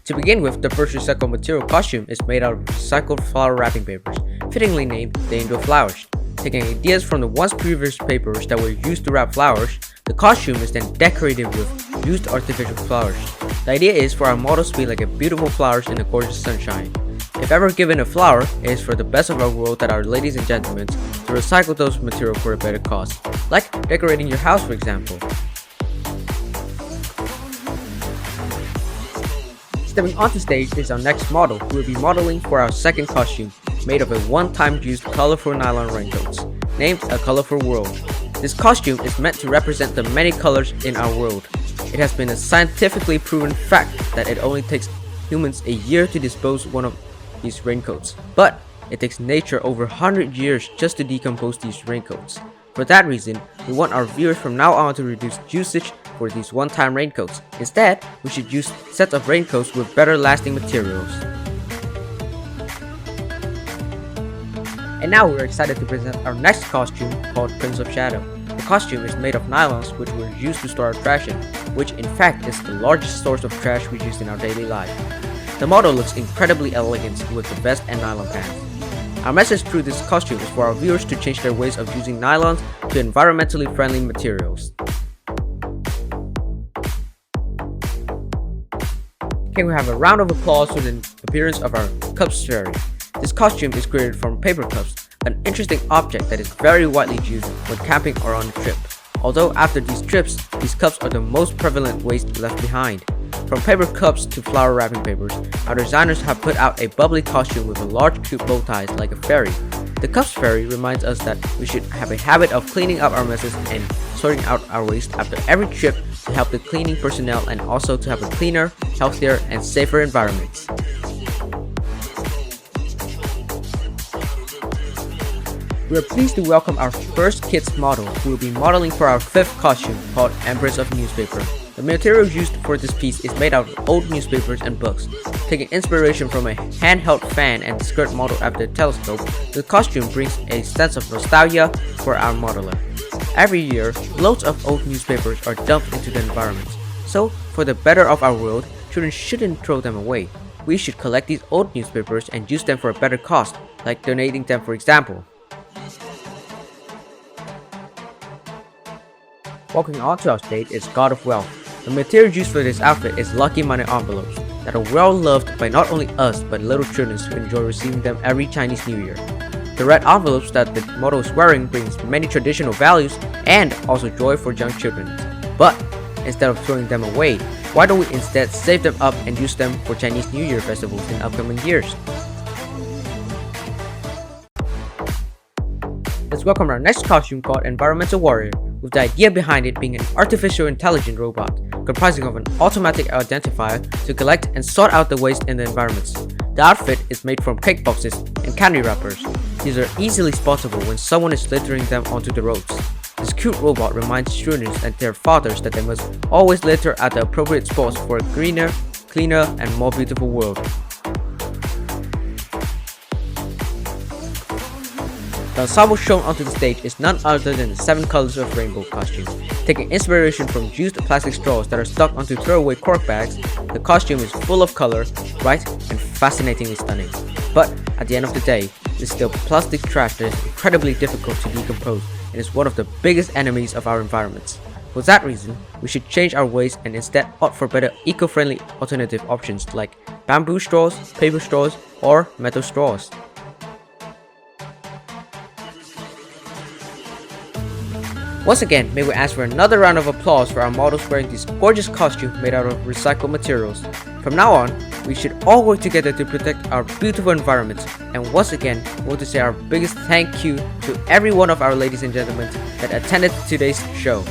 To begin with, the first recycled material costume is made out of recycled flower wrapping papers, fittingly named the Angel Flowers. Taking ideas from the once previous papers that were used to wrap flowers, the costume is then decorated with used artificial flowers. The idea is for our models to be like a beautiful flowers in the gorgeous sunshine. If ever given a flower, it is for the best of our world that our ladies and gentlemen to recycle those materials for a better cause, like decorating your house for example. Stepping onto stage is our next model who will be modeling for our second costume, made of a one-time used colorful nylon raincoats, named A Colorful World. This costume is meant to represent the many colors in our world. It has been a scientifically proven fact that it only takes humans a year to dispose one of these raincoats, but it takes nature over 100 years just to decompose these raincoats. For that reason, we want our viewers from now on to reduce usage for these one-time raincoats. Instead, we should use sets of raincoats with better lasting materials. And now we're excited to present our next costume called Prince of Shadow. The costume is made of nylons which were used to store our trash in, which in fact is the largest source of trash we use in our daily life. The model looks incredibly elegant with the vest and nylon pants. Our message through this costume is for our viewers to change their ways of using nylons to environmentally friendly materials. Can we have a round of applause for the appearance of our cups fairy? This costume is created from paper cups, an interesting object that is very widely used when camping or on a trip. Although after these trips, these cups are the most prevalent waste left behind. From paper cups to flower wrapping papers, our designers have put out a bubbly costume with a large cute bow ties like a fairy. The cups fairy reminds us that we should have a habit of cleaning up our messes and sorting out our waste after every trip to help the cleaning personnel and also to have a cleaner, healthier, and safer environment. We are pleased to welcome our first kids model who will be modeling for our fifth costume called Empress of Newspaper. The material used for this piece is made out of old newspapers and books. Taking inspiration from a handheld fan and skirt modeled after a telescope, the costume brings a sense of nostalgia for our modeler. Every year, loads of old newspapers are dumped into the environment. So, for the better of our world, children shouldn't throw them away. We should collect these old newspapers and use them for a better cause, like donating them for example. Walking onto our stage is God of Wealth. The material used for this outfit is lucky money envelopes that are well loved by not only us but little children who enjoy receiving them every Chinese New Year. The red envelopes that the model is wearing brings many traditional values and also joy for young children. But instead of throwing them away, why don't we instead save them up and use them for Chinese New Year festivals in upcoming years? Let's welcome our next costume called Environmental Warrior, with the idea behind it being an artificial intelligent robot comprising of an automatic identifier to collect and sort out the waste in the environments. The outfit is made from cake boxes and candy wrappers. These are easily spottable when someone is littering them onto the roads. This cute robot reminds students and their fathers that they must always litter at the appropriate spots for a greener, cleaner, and more beautiful world. The ensemble shown onto the stage is none other than the 7 Colors of Rainbow costume. Taking inspiration from used plastic straws that are stuck onto throwaway cork bags, the costume is full of color, bright, and fascinatingly stunning. But at the end of the day, it is still plastic trash that is incredibly difficult to decompose and is one of the biggest enemies of our environments. For that reason, we should change our ways and instead opt for better eco-friendly alternative options like bamboo straws, paper straws, or metal straws. Once again, may we ask for another round of applause for our models wearing these gorgeous costumes made out of recycled materials. From now on, we should all work together to protect our beautiful environment. And once again, I want to say our biggest thank you to every one of our ladies and gentlemen that attended today's show.